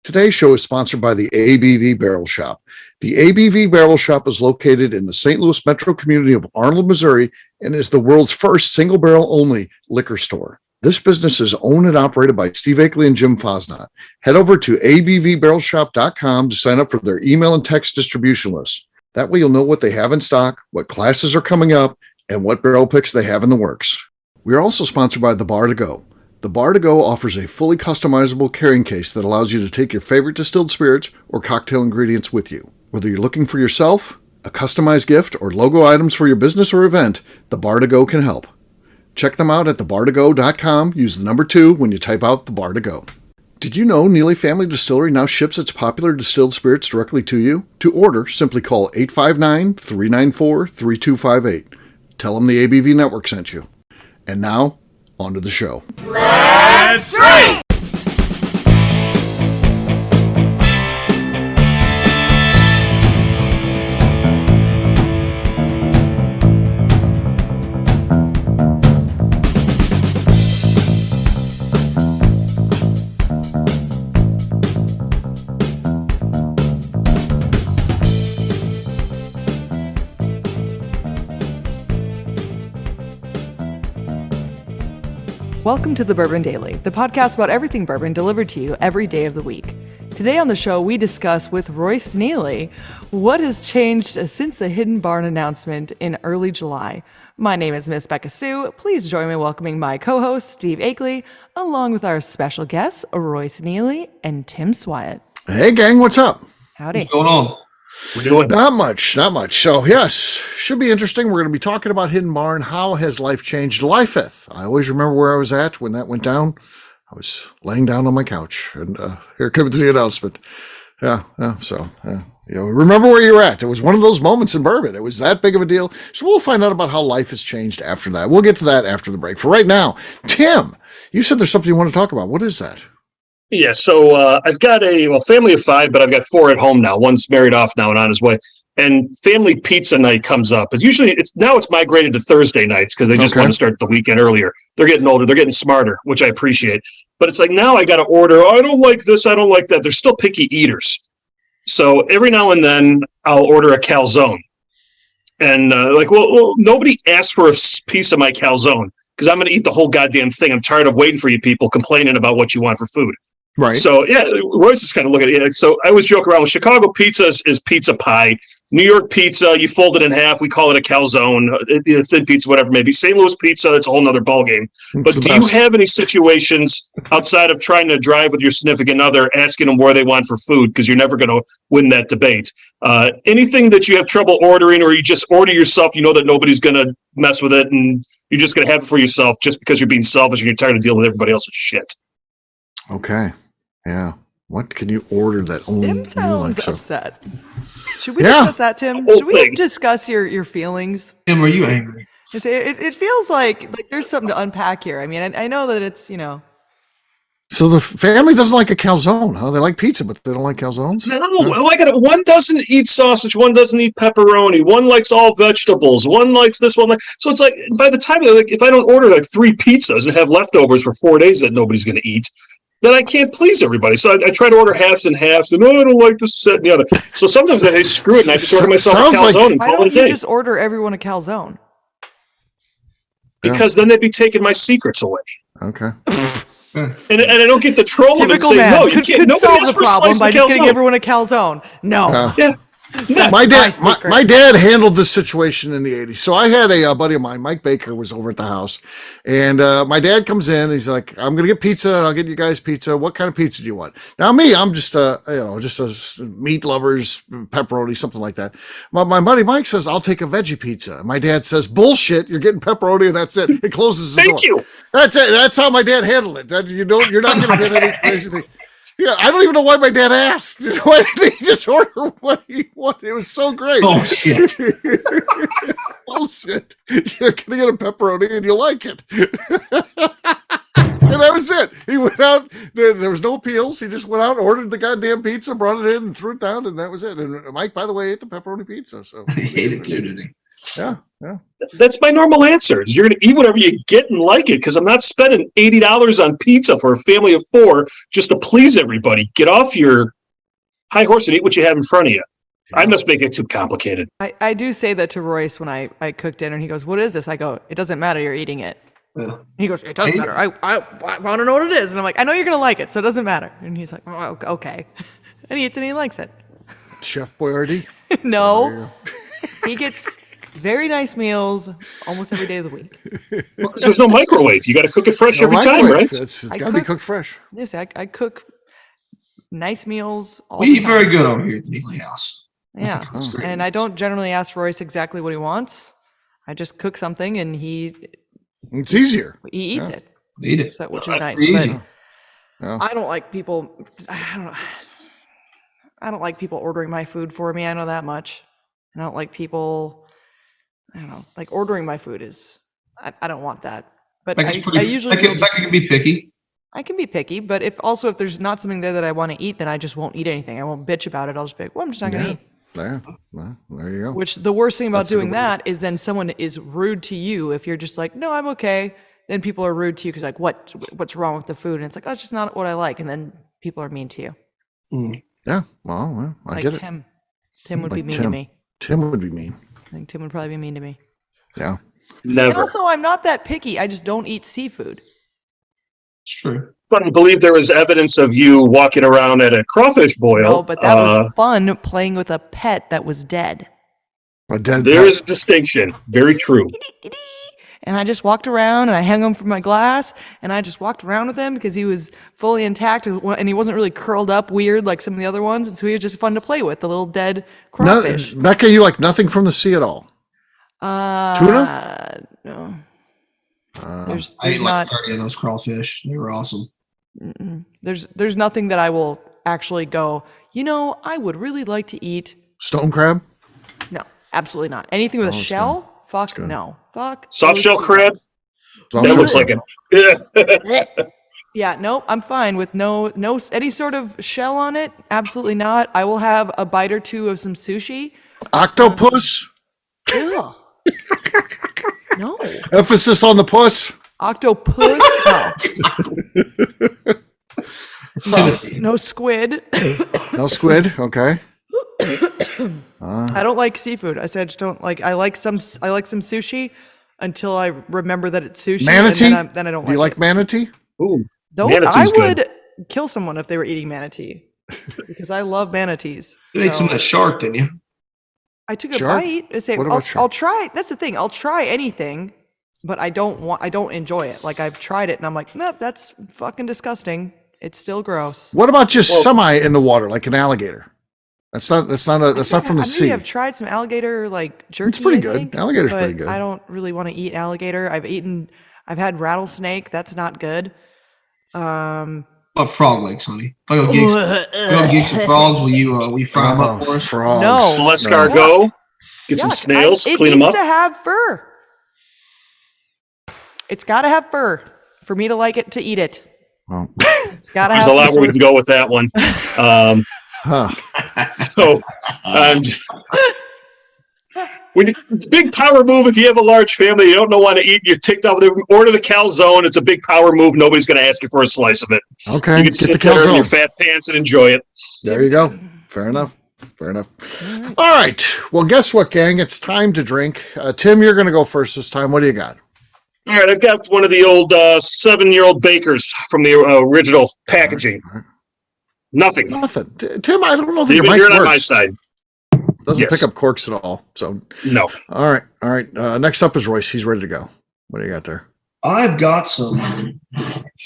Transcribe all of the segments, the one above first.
Today's show is sponsored by the ABV Barrel Shop. The ABV Barrel Shop is located in the St. Louis metro community of Arnold, Missouri, and is the world's first single barrel only liquor store. This business is owned and operated by Steve Akeley and Jim Fosnot. Head over to abvbarrelshop.com to sign up for their email and text distribution list. That way you'll know what they have in stock, what classes are coming up, and what barrel picks they have in the works. We are also sponsored by The Bar to Go. The Bar to Go offers a fully customizable carrying case that allows you to take your favorite distilled spirits or cocktail ingredients with you. Whether you're looking for yourself, a customized gift, or logo items for your business or event, The Bar to Go can help. Check them out at thebar2go.com. Use the number 2 when you type out The Bar to Go. Did you know Neely Family Distillery now ships its popular distilled spirits directly to you? To order, simply call 859-394-3258. Tell them the ABV Network sent you. And now, on to the show. Let's drink! Welcome to the Bourbon Daily, the podcast about everything bourbon delivered to you every day of the week. Today on the show, we discuss with Royce Neely what has changed since the Hidden Barn announcement in early July. My name is Miss Beka Sue. Please join me in welcoming my co-host, Steve Akeley, along with our special guests, Royce Neely and Tim Swiat. Hey, gang, what's up? Howdy. What's going on? We're doing not much. So, yes, should be interesting. We're going to be talking about Hidden Barn. How has life changed? July 5th. I always remember where I was at when that went down. I was laying down on my couch, and here comes the announcement. Remember where you were at. It was one of those moments in bourbon. It was that big of a deal. So we'll find out about how life has changed after that. We'll get to that after the break. For right now, Tim, you said there's something you want to talk about. What is that? Yeah, so I've got a family of 5, but I've got 4 at home now. One's married off now and on his way. And family pizza night comes up. It's usually it's migrated to Thursday nights because they just want to start the weekend earlier. They're getting older, they're getting smarter, which I appreciate. But it's like now I got to order. Oh, I don't like this, I don't like that. They're still picky eaters. So every now and then I'll order a calzone, and nobody asked for a piece of my calzone because I'm going to eat the whole goddamn thing. I'm tired of waiting for you people complaining about what you want for food. Right. So, yeah, Royce is kind of looking at it. So I always joke around with Chicago pizza is pizza pie. New York pizza, you fold it in half. We call it a calzone, thin pizza, whatever it may be. St. Louis pizza, that's a whole nother ballgame. But do you have any situations outside of trying to drive with your significant other, asking them where they want for food? Because you're never going to win that debate. Anything that you have trouble ordering, or you just order yourself, you know that nobody's going to mess with it, and you're just going to have it for yourself just because you're being selfish and you're tired of dealing with everybody else's shit. Okay. Yeah. What can you order that only Tim sounds like upset. Should we discuss that, Tim? Should we discuss your feelings? Tim, are you angry? It feels like there's something to unpack here. I mean, I know that it's, So the family doesn't like a calzone, huh? They like pizza, but they don't like calzones? No, I got it. One doesn't eat sausage, one doesn't eat pepperoni, one likes all vegetables, one likes this one. So it's like, by the time, if I don't order 3 pizzas and have leftovers for 4 days that nobody's going to eat, then I can't please everybody. So I try to order halves and halves, and I don't like this, that, and the other. So sometimes I say, screw it, and I just order myself a calzone and call it a day. Why don't you just order everyone a calzone? Because then they'd be taking my secrets away. Okay. And I don't get to troll them and say, man. no, you can't. Nobody solve asked the for a problem slice by of just calzone. getting everyone a calzone. No. Yeah. My dad handled this situation in the 80s. So I had a buddy of mine, Mike Baker, was over at the house, and my dad comes in. He's like, "I'm gonna get pizza, and I'll get you guys pizza. What kind of pizza do you want?" Now me, I'm just a meat lovers, pepperoni, something like that. My buddy Mike says, "I'll take a veggie pizza." My dad says, "Bullshit! You're getting pepperoni, and that's it." It closes the door. Thank you. That's it. That's how my dad handled it. You're not gonna get any crazy thing. Yeah, I don't even know why my dad asked. Why did he just order what he wanted? It was so great. Oh, shit. Bullshit. You're going to get a pepperoni and you like it. And that was it. He went out. There was no appeals. He just went out, ordered the goddamn pizza, brought it in, and threw it down, and that was it. And Mike, by the way, ate the pepperoni pizza. So He ate it too, didn't he? Yeah. Yeah. That's my normal answer. Is you're going to eat whatever you get and like it, because I'm not spending $80 on pizza for a family of 4 just to please everybody. Get off your high horse and eat what you have in front of you. I must make it too complicated. I do say that to Royce when I cook dinner, and he goes, "What is this?" I go, "It doesn't matter. You're eating it." Yeah. He goes, "It doesn't matter. I want to know what it is." And I'm like, "I know you're going to like it, so it doesn't matter." And he's like, "Oh, okay." And he eats and he likes it. Chef Boyardee. No, he gets very nice meals almost every day of the week. Well, 'cause there's no microwave. You got to cook it fresh No every time, microwave. right? It's I got to be cook- cooked fresh. Yes, I cook nice meals all We the eat time. very good over here at the Neely House. Yeah, Oh. and I don't generally ask Royce exactly what he wants. I just cook something and he It's easier. eats Yeah. it, Eat it. so, which is nice. Easy. But Yeah. I don't like people. I don't like people ordering my food for me. I know that much. I don't like people. I don't know. Like ordering my food is. I don't want that. But I usually will Becca can be picky. I can be picky, but if there's not something there that I want to eat, then I just won't eat anything. I won't bitch about it. I'll just be like, well, I'm just not going to Yeah. eat. Yeah. Well, there you go. Which the worst thing about That's the doing way. that is then someone is rude to you. If you're just like, no, I'm okay. Then people are rude to you because like, what's wrong with the food? And it's like, oh, it's just not what I like. And then people are mean to you. Yeah. Well, I Like get it. Tim would be Like mean to Tim. me. Tim would be mean. I think Tim would probably be mean to me. Yeah. And Never. also, I'm not that picky. I just don't eat seafood. It's true. But I believe there was evidence of you walking around at a crawfish boil. No, but that was fun playing with a pet that was dead. A dead There pet. is a distinction. Very true. And I just walked around and I hung him from my glass and I just walked around with him because he was fully intact and he wasn't really curled up weird like some of the other ones. And so he was just fun to play with, the little dead crawfish. Becca, you like nothing from the sea at all? Tuna? No. I There's ate like not 30 of those crawfish. They were awesome. there's nothing that I will actually go, I would really like to eat. Stone crab? No, absolutely not. Anything with a it's shell? Fuck good. no. Fuck. Soft those shell sea crab? crabs. That looks like it. Yeah, no, I'm fine with no any sort of shell on it. Absolutely not. I will have a bite or two of some sushi. Octopus? Ew. No. Emphasis on the puss? Octopus? No. It's Tennessee. No squid. No squid? Okay. I don't like seafood. I said I just don't like. I like some sushi until I remember that it's sushi. Manatee? And then I don't Do you like it. manatee? Ooh, Though I manatee's would good. kill someone if they were eating manatee because I love manatees. You ate some of that shark, didn't you? I took a Shark? bite. I say What about I'll shark? try. That's the thing. I'll try anything, but I don't enjoy it. Like I've tried it and I'm like, nope, that's fucking disgusting. It's still gross. What about just semi in the water, like an alligator? That's not from the sea. Maybe I've tried some alligator like jerky. It's pretty I good. think, Alligator's but pretty good. I don't really want to eat alligator. I've had rattlesnake. That's not good. What frog legs, honey? If I go get some frogs, will you fry them up for us? Frogs. No. Escargot. Get some Yuck. snails. It Clean them needs up. to have fur. It's got to have fur for me to like it to eat it. Well, It's got to have. There's a some lot where sort we of- can go with that one. huh. So, when big power move, if you have a large family, you don't know what to eat, you're ticked off. Order the calzone. It's a big power move. Nobody's going to ask you for a slice of it. Okay. You can Get sit the there in your calzone. fat pants and enjoy it. There you go. Fair enough. All right. Well, guess what, gang? It's time to drink. Tim, you're going to go first this time. What do you got? All right, I've got one of the old 7-year-old bakers from the original packaging. Nothing. Nothing. Tim, I don't know that your David, mic you're on my works. side. Doesn't Yes. pick up corks at all. So, No. all right. Next up is Royce. He's ready to go. What do you got there? I've got some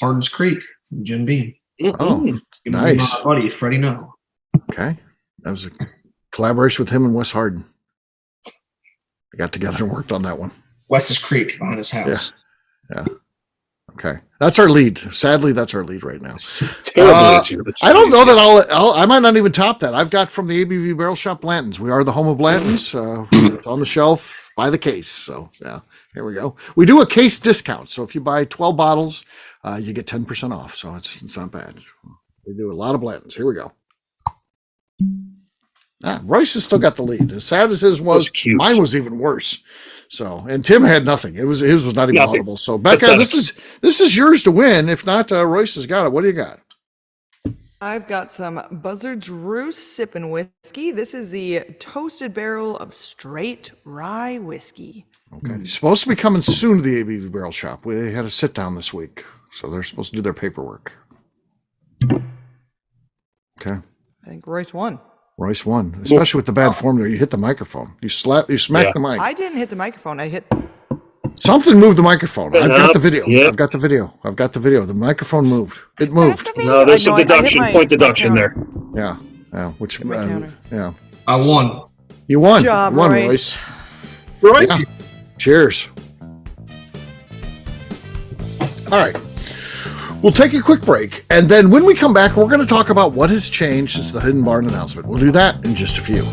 Hardin's Creek from Jim Beam. Oh, Mm-mm. nice. My buddy, Freddie No. Okay. That was a collaboration with him and Wes Harden. We got together and worked on that one. Wes's Creek behind his house. Yeah. Okay. That's our lead. Sadly, that's our lead right now. Terrible Uh, answer, but I don't know that I might not even top that. I've got from the ABV Barrel Shop Blanton's. We are the home of Blanton's. It's on the shelf by the case. So yeah, here we go. We do a case discount. So if you buy 12 bottles, you get 10% off. So it's not bad. We do a lot of Blanton's. Here we go. Royce has still got the lead. As sad as his was, cute. Mine was even worse. So, and Tim had nothing. His was not even audible. So, Beka, Pathetic. this is yours to win. If not, Royce has got it. What do you got? I've got some Buzzard's Roost sipping whiskey. This is the toasted barrel of straight rye whiskey. Okay. It's supposed to be coming soon to the ABV Barrel Shop. We had a sit down this week, so they're supposed to do their paperwork. Okay. I think Royce won. Royce won, especially with the bad form there. You hit the microphone. You smack the mic. I didn't hit the microphone. I hit. Something moved the microphone. I've got the video. Yep. I've got the video. The microphone moved. It moved. No, there's some point deduction there. Yeah. Which yeah. I won. You won. Good job, you won, Royce. Royce. Yeah. Cheers. All right. We'll take a quick break, and then when we come back, we're going to talk about what has changed since the Hidden Barn announcement. We'll do that in just a few.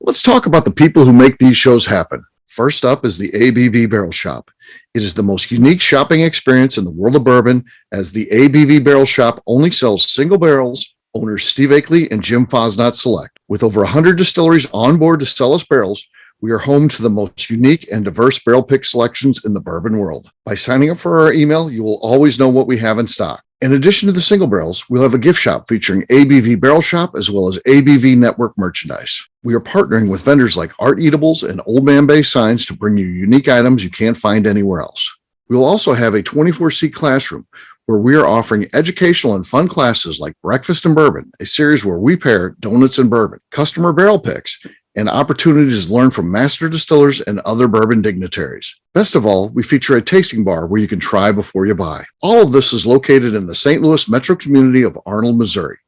Let's talk about the people who make these shows happen. First up is the ABV Barrel Shop. It is the most unique shopping experience in the world of bourbon, as the ABV Barrel Shop only sells single barrels. Owners Steve Akeley and Jim Fosnot select. With over 100 distilleries on board to sell us barrels, we are home to the most unique and diverse barrel pick selections in the bourbon world. By signing up for our email, you will always know what we have in stock. In addition to the single barrels, we'll have a gift shop featuring ABV Barrel Shop as well as ABV Network merchandise. We are partnering with vendors like Art Eatables and Old Man Bay Signs to bring you unique items you can't find anywhere else. We will also have a 24-seat classroom where we are offering educational and fun classes like Breakfast and Bourbon, a series where we pair donuts and bourbon, customer barrel picks, and opportunities to learn from master distillers and other bourbon dignitaries. Best of all, we feature a tasting bar where you can try before you buy. All of this is located in the St. Louis metro community of Arnold, Missouri.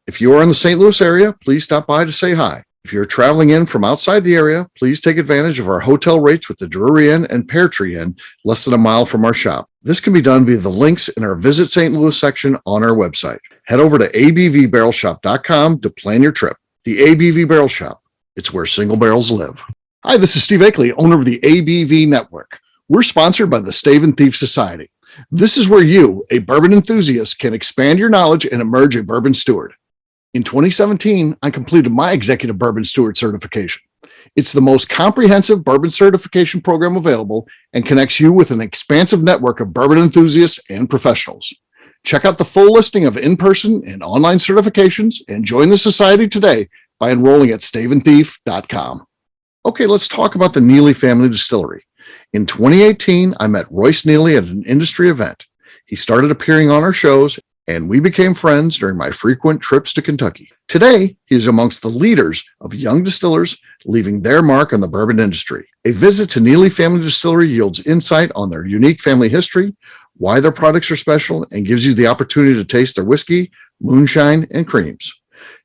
If you are in the St. Louis area, please stop by to say hi. If you're traveling in from outside the area, please take advantage of our hotel rates with the Drury Inn and Pear Tree Inn, less than a mile from our shop. This can be done via the links in our Visit St. Louis section on our website. Head over to abvbarrelshop.com to plan your trip. The ABV Barrel Shop. It's where single barrels live. Hi, this is Steve Akeley, owner of the ABV Network. We're sponsored by the Stave and Thief Society. This is where you, a bourbon enthusiast, can expand your knowledge and emerge a bourbon steward. In 2017, I completed my Executive Bourbon Steward certification. It's the most comprehensive bourbon certification program available and connects you with an expansive network of bourbon enthusiasts and professionals. Check out the full listing of in-person and online certifications and join the society today by enrolling at staveandthief.com. Okay, let's talk about the Neely Family Distillery. In 2018, I met Royce Neely at an industry event. He started appearing on our shows, and we became friends during my frequent trips to Kentucky. Today, he is amongst the leaders of young distillers leaving their mark on the bourbon industry. A visit to Neely Family Distillery yields insight on their unique family history, why their products are special, and gives you the opportunity to taste their whiskey, moonshine, and creams.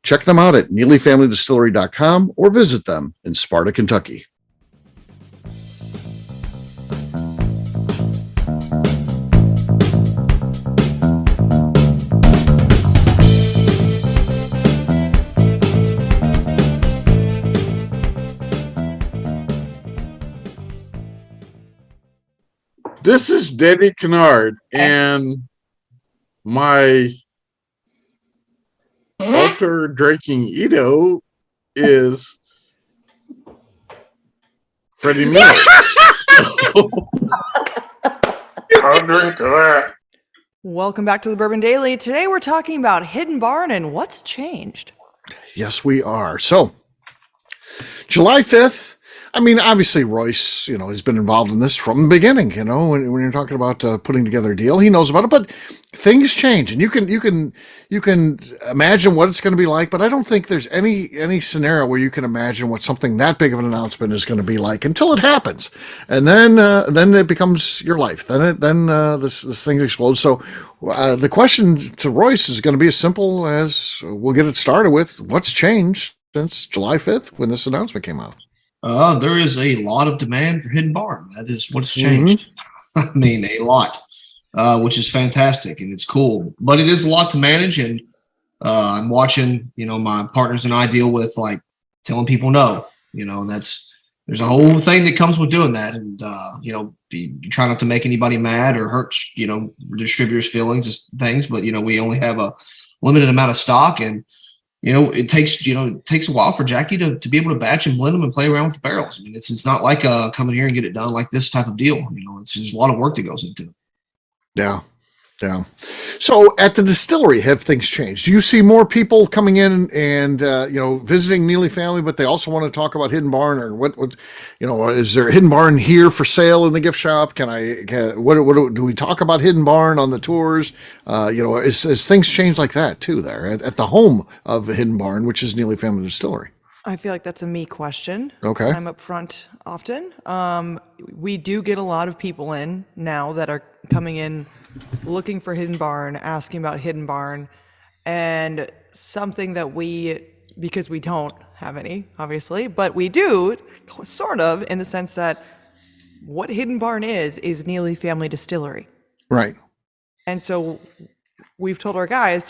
Check them out at NeelyFamilyDistillery.com or visit them in Sparta, Kentucky. This is Denny Kennard, and my altar drinking Edo is Freddie Miller. I'll drink to that. Welcome back to the Bourbon Daily. Today we're talking about Hidden Barn and what's changed. Yes, we are. So, July 5th, I mean, obviously Royce, has been involved in this from the beginning, when you're talking about putting together a deal, he knows about it, but things change and you can imagine what it's going to be like, but I don't think there's any scenario where you can imagine what something that big of an announcement is going to be like until it happens. And then it becomes your life. Then this thing explodes. So the question to Royce is going to be as simple as we'll get it started with what's changed since July 5th when this announcement came out. There is a lot of demand for Hidden Barn. That is what's changed. I mean, a lot, which is fantastic and it's cool. But it is a lot to manage, and I'm watching. My partners and I deal with like telling people no. and there's a whole thing that comes with doing that. And, you try not to make anybody mad or hurt, distributors' feelings and things, but, we only have a limited amount of stock, and, it takes a while for Jackie to be able to batch and blend them and play around with the barrels. I mean, it's not like coming here and get it done like this type of deal. There's a lot of work that goes into it. Yeah. Yeah. So at the distillery, have things changed? Do you see more people coming in and, visiting Neely family, but they also want to talk about Hidden Barn, or what, is there a Hidden Barn here for sale in the gift shop? What do we talk about Hidden Barn on the tours? Is things changed like that too there at the home of Hidden Barn, which is Neely Family Distillery? I feel like that's a me question. Okay. 'Cause I'm up front often. We do get a lot of people in now that are coming in looking for Hidden Barn, asking about Hidden Barn, and something that because we don't have any, obviously, but we do, sort of, in the sense that what Hidden Barn is Neely Family Distillery. Right. And so we've told our guys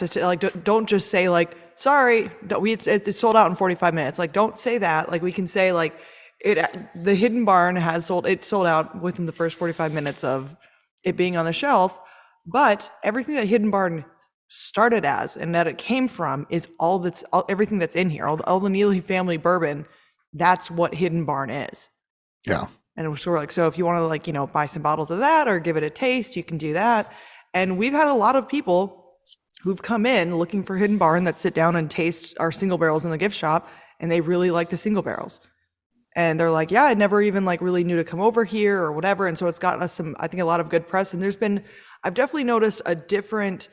don't just say sorry, it's sold out in 45 minutes. Don't say that. We can say the Hidden Barn sold out within the first 45 minutes of it being on the shelf. But everything that Hidden Barn started as and that it came from is everything that's in here. All the Neely family bourbon, that's what Hidden Barn is. Yeah. And it was sort of so if you want to buy some bottles of that or give it a taste, you can do that. And we've had a lot of people who've come in looking for Hidden Barn that sit down and taste our single barrels in the gift shop, and they really like the single barrels. And they're like, yeah, I never even really knew to come over here or whatever. And so it's gotten us a lot of good press. And I've definitely noticed a different,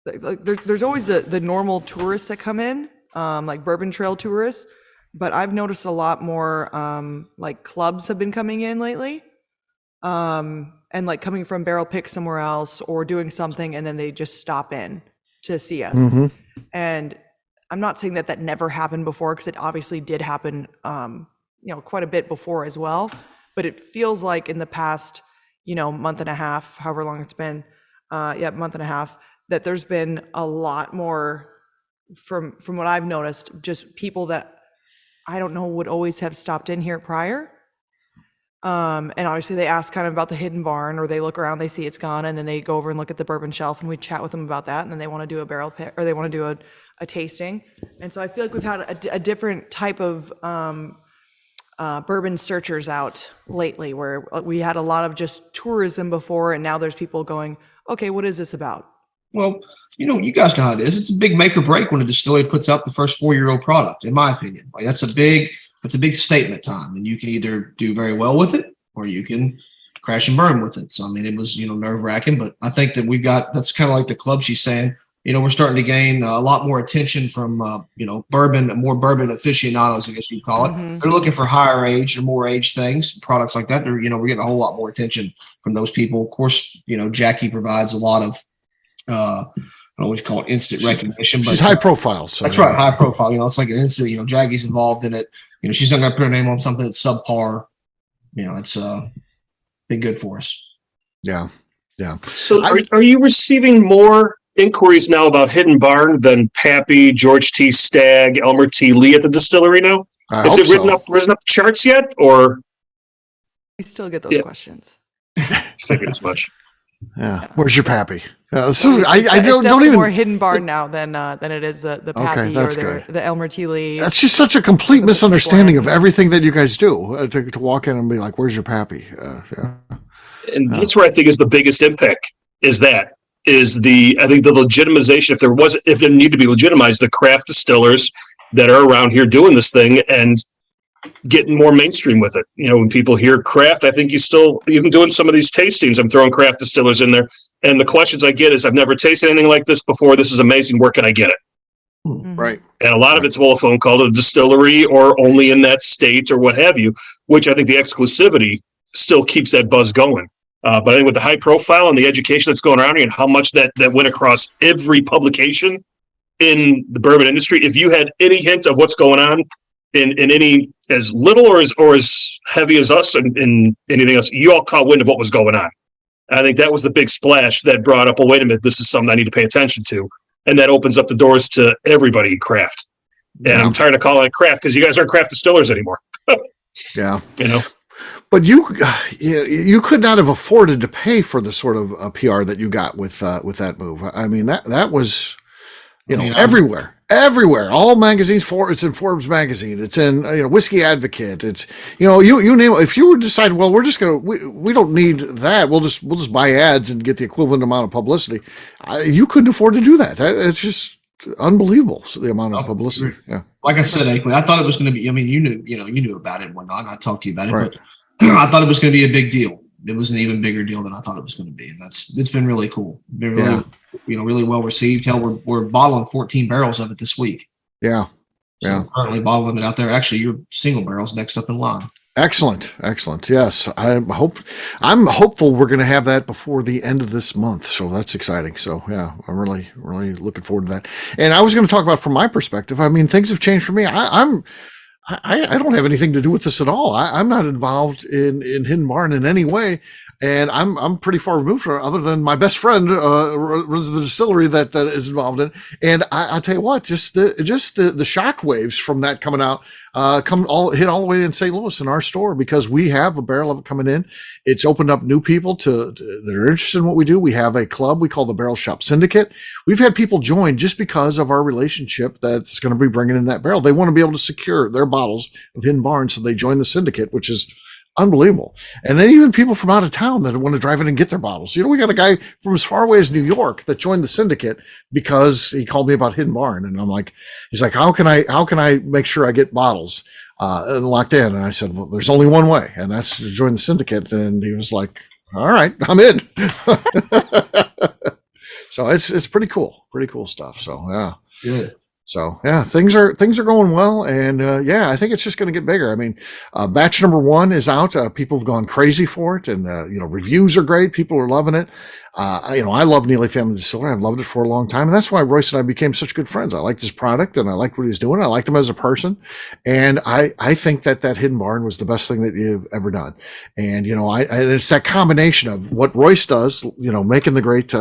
there's always the normal tourists that come in, Bourbon Trail tourists, but I've noticed a lot more, clubs have been coming in lately, and coming from Barrel Pick somewhere else or doing something, and then they just stop in to see us. Mm-hmm. And I'm not saying that never happened before, because it obviously did happen, quite a bit before as well, but it feels like in the past, month and a half, however long it's been, month and a half, that there's been a lot more from what I've noticed, just people that I don't know would always have stopped in here prior. And obviously they ask kind of about the Hidden Barn, or they look around, they see it's gone, and then they go over and look at the bourbon shelf, and we chat with them about that, and then they want to do a barrel pick, or they want to do a tasting. And so I feel like we've had a different type of bourbon searchers out lately, where we had a lot of just tourism before, and now there's people going, okay, what is this about? Well, you guys know how it is. It's a big make or break when a distillery puts out the first 4-year-old product, in my opinion. That's a big statement time, and you can either do very well with it, or you can crash and burn with it. So, it was, nerve wracking, but I think that that's kind of like the club she's saying. We're starting to gain a lot more attention from, more bourbon aficionados, I guess you'd call it. Mm-hmm. They're looking for higher age or more aged things, products like that. We're getting a whole lot more attention from those people. Of course, Jackie provides a lot of, I always call it instant recognition. But she's high profile. So that's right, high profile. It's like an instant, Jackie's involved in it. She's not going to put her name on something that's subpar. It's been good for us. Yeah. Yeah. So are you receiving more inquiries now about Hidden Barn than Pappy, George T. Stagg, Elmer T. Lee at the distillery now? Has it risen up the charts yet, or? We still get those questions. Figured as much. Yeah. Where's your Pappy? I don't even more Hidden Barn now than it is the Pappy or the Elmer T. Lee. That's just such a complete misunderstanding of everything that you guys do. To walk in and be like, "Where's your Pappy?" And that's where I think is the biggest impact. I think the legitimization. If it need to be legitimized, the craft distillers that are around here doing this thing and getting more mainstream with it. When people hear craft, I think even doing some of these tastings, I'm throwing craft distillers in there. And the questions I get is, I've never tasted anything like this before. This is amazing. Where can I get it? Mm-hmm. Right. And a lot of it's a phone call to the distillery or only in that state or what have you, which I think the exclusivity still keeps that buzz going. But I think with the high profile and the education that's going around here and how much that went across every publication in the bourbon industry, if you had any hint of what's going on in any as little or as heavy as us and anything else, you all caught wind of what was going on. I think that was the big splash that brought up, wait a minute, this is something I need to pay attention to. And that opens up the doors to everybody in craft. And I'm tired of calling it craft because you guys aren't craft distillers anymore. Yeah. You know, But you could not have afforded to pay for the sort of PR that you got with that move. I mean, that was, everywhere. All magazines. It's in Forbes magazine. It's in Whiskey Advocate. It's you name it. If you were decide, well, we're just gonna we don't need that. We'll just buy ads and get the equivalent amount of publicity. You couldn't afford to do that. It's just unbelievable, the amount of publicity. Yeah. Like I said, Akeley, I thought it was going to be. I mean, you knew about it and whatnot. And I talked to you about it, Right. but I thought it was going to be a big deal. It was an even bigger deal than I thought it was going to be, and it's been really cool. Been really, really well received. Hell, we're bottling 14 barrels of it this week. Yeah. So Yeah. we're currently bottling it out there. Actually, your single barrel's next up in line. Excellent. Yes. I'm hopeful we're going to have that before the end of this month. So that's exciting. So yeah, I'm really, really looking forward to that. And I was going to talk about from my perspective. I mean, things have changed for me. I don't have anything to do with this at all. I'm not involved in Hidden Barn in any way. And I'm pretty far removed from it, other than my best friend runs the distillery that is involved in. And I'll tell you what, just the shock waves from that coming out, hit all the way in St. Louis in our store, because we have a barrel of it coming in. It's opened up new people that are interested in what we do. We have a club we call the Barrel Shop Syndicate. We've had people join just because of our relationship that's going to be bringing in that barrel. They want to be able to secure their bottles of Hidden Barn, so they join the syndicate, which is unbelievable. And then even people from out of town that want to drive in and get their bottles. We got a guy from as far away as New York that joined the syndicate because he called me about Hidden Barn. And I'm like, he's like, how can I make sure I get bottles locked in? And I said, well, there's only one way, and that's to join the syndicate. And he was like, all right, I'm in. So it's pretty cool stuff. So yeah. Good. So yeah, things are going well, and I think it's just going to get bigger. I mean, batch number 1 is out. People have gone crazy for it, and reviews are great. People are loving it. I love Neely Family Distillery. I've loved it for a long time, and that's why Royce and I became such good friends. I liked his product, and I liked what he's doing. I liked him as a person, and I think that Hidden Barn was the best thing that you've ever done. And it's that combination of what Royce does, making the great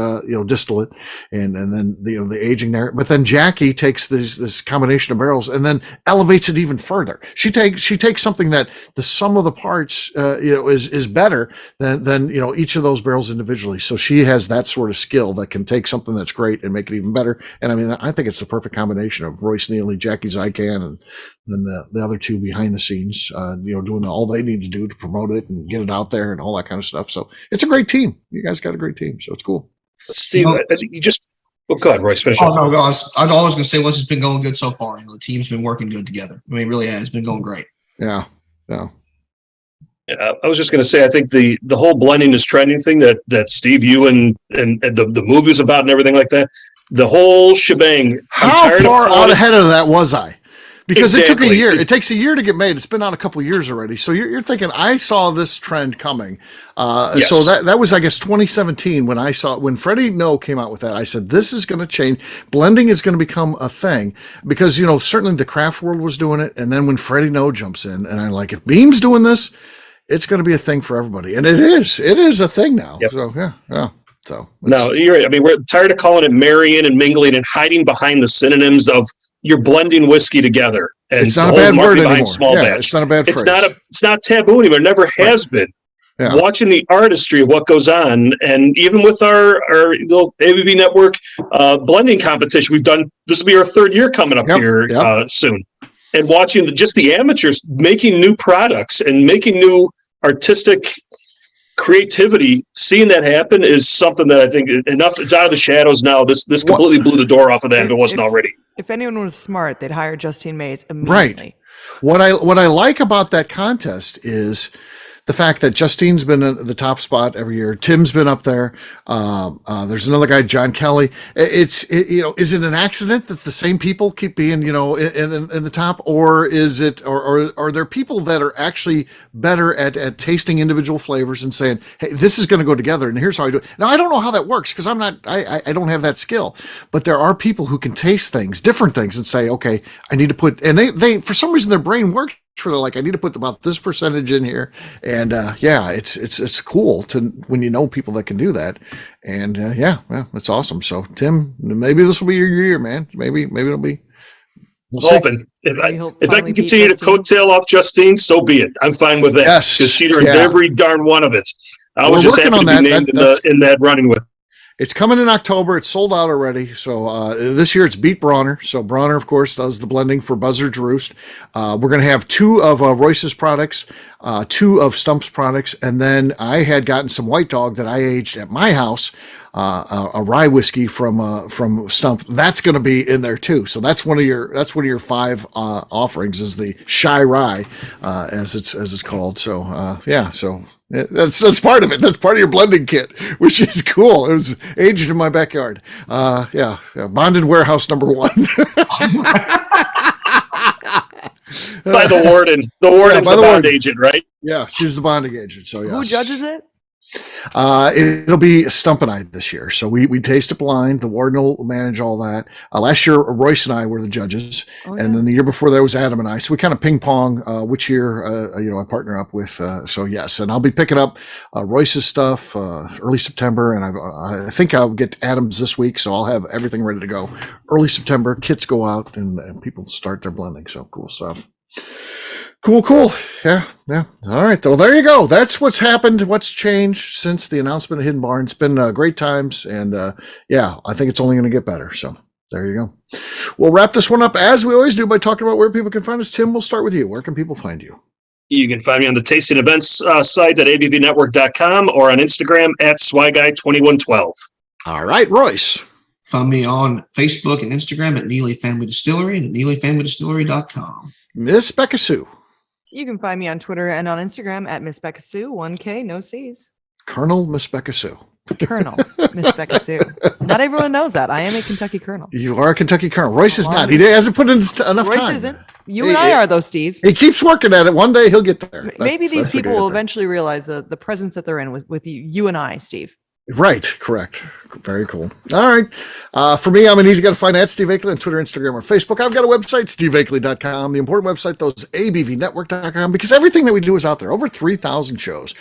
distillate, and then the aging there, but then Jackie takes this combination of barrels and then elevates it even further. She takes something that the sum of the parts is better than each of those barrels individually. So she has that sort of skill that can take something that's great and make it even better. And I mean, I think it's the perfect combination of Royce Neely, Jackie Zykan, and then the other two behind the scenes, doing all they need to do to promote it and get it out there and all that kind of stuff. So it's a great team. You guys got a great team. So it's cool. Steve, you just. Well, go ahead, Royce. Finish up. No, guys. I'm always going to say, it's been going good so far. The team's been working good together. I mean, it really has. It's been going great. Yeah. I was just going to say, I think the whole blending is trending thing that Steve, you and the movies about and everything like that, the whole shebang. How far out ahead of that was I? Because It took a year. It takes a year to get made. It's been out a couple of years already. So you're thinking, I saw this trend coming. Yes. So that was, I guess, 2017 when Freddie No came out with that. I said, this is going to change. Blending is going to become a thing because, certainly the craft world was doing it. And then when Freddie No jumps in, and I'm like, if Beam's doing this, it's going to be a thing for everybody. And it is a thing now. Yep. So yeah. So no, you're right. I mean, we're tired of calling it marrying and mingling and hiding behind the synonyms of you're blending whiskey together. And it's not a bad word anymore. Small batch. It's not a bad phrase. It's not taboo anymore. It never has been. Yeah. Watching the artistry of what goes on, and even with our little ABV network blending competition, we've done. This will be our 3rd year coming up here soon. And watching just the amateurs making new products and making new artistic creativity, seeing that happen is something that I think it's out of the shadows now. This completely blew the door off of that if it wasn't already. If anyone was smart, they'd hire Justine Mays immediately. Right. What I like about that contest is the fact that Justine's been at the top spot every year. Tim's been up there. There's another guy, John Kelly. Is it an accident that the same people keep being, in the top, or is it, or are there people that are actually better at tasting individual flavors and saying, hey, this is going to go together, and here's how I do it. Now, I don't know how that works because I don't have that skill, but there are people who can taste things, different things, and say, okay, I need to put, and they for some reason their brain works. They're like, I need to put about this percentage in here, and it's cool when you know people that can do that, and it's awesome. So Tim, maybe this will be your year, man. Maybe it'll be We'll see. Hoping. If I He'll can finally beat continue to Justine. coattail off Justine, so be it. I'm fine with that. Yes. Because she earned Yeah. every darn one of it. I was We're just working happy to on be that. named That's- in that running with. It's coming in October. It's sold out already. So this year it's Beat Bronner. So Bronner, of course, does the blending for Buzzard's Roost. We're going to have 2 of Royce's products, 2 of Stump's products, and then I had gotten some White Dog that I aged at my house, a rye whiskey from Stump. That's going to be in there too. So that's one of your 5 offerings is the Shy Rye, as it's called. So yeah, so. That's part of it. That's part of your blending kit, which is cool. It was aged in my backyard. Yeah, bonded warehouse number 1. By the warden. The warden's by the the bond warden. agent, right? Yeah, she's the bonding agent. So yeah. Who judges it? It'll be Stump and I this year. So we taste it blind. The warden will manage all that. Last year, Royce and I were the judges. Oh, And then the year before that was Adam and I. So we kind of ping pong which year, I partner up with. So yes, and I'll be picking up Royce's stuff early September. And I think I'll get Adam's this week. So I'll have everything ready to go early September. Kits go out and people start their blending. So cool stuff. Cool. Yeah. All right. Well, there you go. That's what's happened. What's changed since the announcement of Hidden Barn. It's been great times. And yeah, I think it's only going to get better. So there you go. We'll wrap this one up as we always do by talking about where people can find us. Tim, we'll start with you. Where can people find you? You can find me on the tasting events site at abvnetwork.com or on Instagram at swyguy2112. All right, Royce. Find me on Facebook and Instagram at Neely Family Distillery and at neelyfamilydistillery.com. Miss Beka Sue. You can find me on Twitter and on Instagram at Miss Beka Sue, 1K, no C's. Colonel Miss Beka Sue. Colonel Miss Beka Sue. Not everyone knows that. I am a Kentucky Colonel. You are a Kentucky Colonel. Royce is not. He hasn't put in enough Royce time. isn't. You and I are, though, Steve. He keeps working at it. One day he'll get there. Maybe these That's the people guy will out there. eventually realize the presence that they're in with you and I, Steve. Right, correct. Very cool. All right. For me, I'm an easy guy to find at Steve Akeley on Twitter, Instagram, or Facebook. I've got a website, steveakeley.com. The important website, though, is abvnetwork.com, because everything that we do is out there. Over 3,000 shows.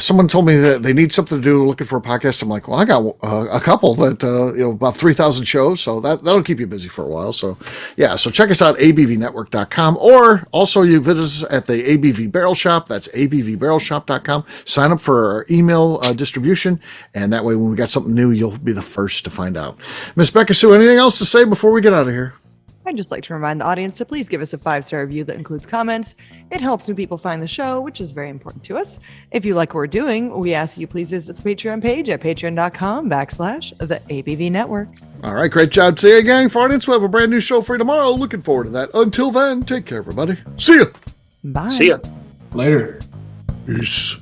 Someone told me that they need something to do looking for a podcast. I'm like, well, I got a couple that, about 3,000 shows. So that'll keep you busy for a while. So yeah, so check us out, abvnetwork.com, or also you visit us at the ABV Barrel Shop. That's abvbarrelshop.com. Sign up for our email distribution. And that way, when we got something new, you'll be the first to find out. Miss Beka Sue, anything else to say before we get out of here? I'd just like to remind the audience to please give us a 5-star review that includes comments. It helps new people find the show, which is very important to us. If you like what we're doing, we ask you please visit the Patreon page at patreon.com/the ABV Network. All right, great job today, gang. For audience, we'll have a brand new show for you tomorrow. Looking forward to that. Until then, take care, everybody. See ya. Bye. See ya. Later. Peace.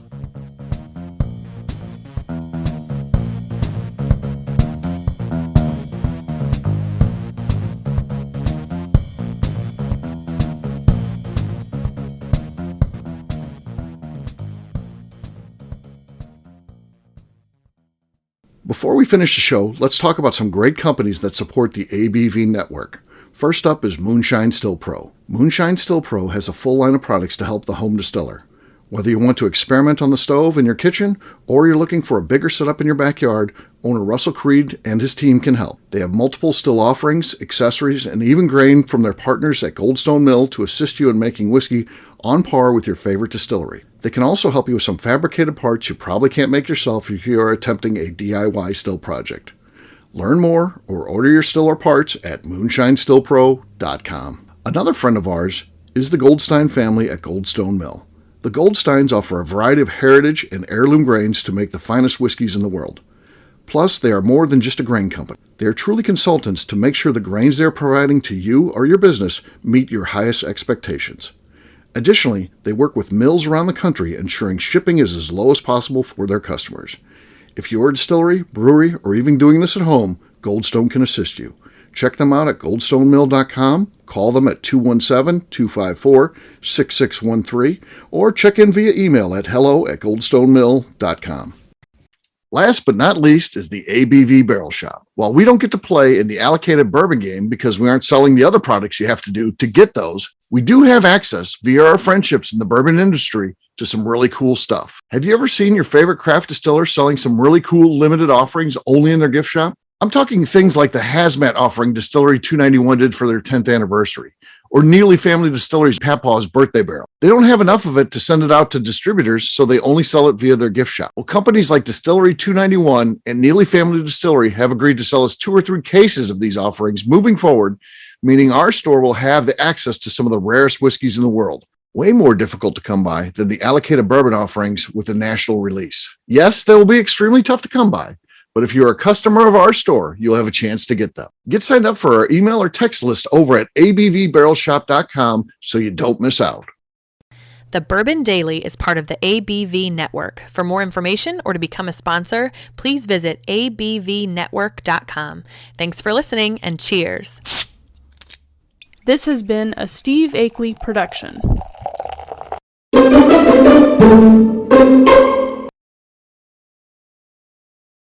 Before we finish the show, let's talk about some great companies that support the ABV network. First up is Moonshine Still Pro. Moonshine Still Pro has a full line of products to help the home distiller. Whether you want to experiment on the stove in your kitchen or you're looking for a bigger setup in your backyard, owner Russell Creed and his team can help. They have multiple still offerings, accessories, and even grain from their partners at Goldstone Mill to assist you in making whiskey on par with your favorite distillery. They can also help you with some fabricated parts you probably can't make yourself if you are attempting a DIY still project. Learn more or order your still or parts at moonshinestillpro.com. Another friend of ours is the Goldstein family at Goldstone Mill. The Goldsteins offer a variety of heritage and heirloom grains to make the finest whiskeys in the world. Plus, they are more than just a grain company. They are truly consultants to make sure the grains they are providing to you or your business meet your highest expectations. Additionally, they work with mills around the country, ensuring shipping is as low as possible for their customers. If you're a distillery, brewery, or even doing this at home, Goldstone can assist you. Check them out at goldstonemill.com, call them at 217-254-6613, or check in via email at hello@goldstonemill.com. Last but not least is the ABV Barrel Shop. While we don't get to play in the allocated bourbon game because we aren't selling the other products you have to do to get those, we do have access via our friendships in the bourbon industry to some really cool stuff. Have you ever seen your favorite craft distiller selling some really cool limited offerings only in their gift shop? I'm talking things like the hazmat offering Distillery 291 did for their 10th anniversary, or Neely Family Distillery's Papaw's birthday barrel. They don't have enough of it to send it out to distributors, so they only sell it via their gift shop. Well, companies like Distillery 291 and Neely Family Distillery have agreed to sell us 2 or 3 cases of these offerings moving forward, meaning our store will have the access to some of the rarest whiskeys in the world. Way more difficult to come by than the allocated bourbon offerings with a national release. Yes, they will be extremely tough to come by, but if you're a customer of our store, you'll have a chance to get them. Get signed up for our email or text list over at abvbarrelshop.com so you don't miss out. The Bourbon Daily is part of the ABV Network. For more information or to become a sponsor, please visit abvnetwork.com. Thanks for listening and cheers. This has been a Steve Akeley production.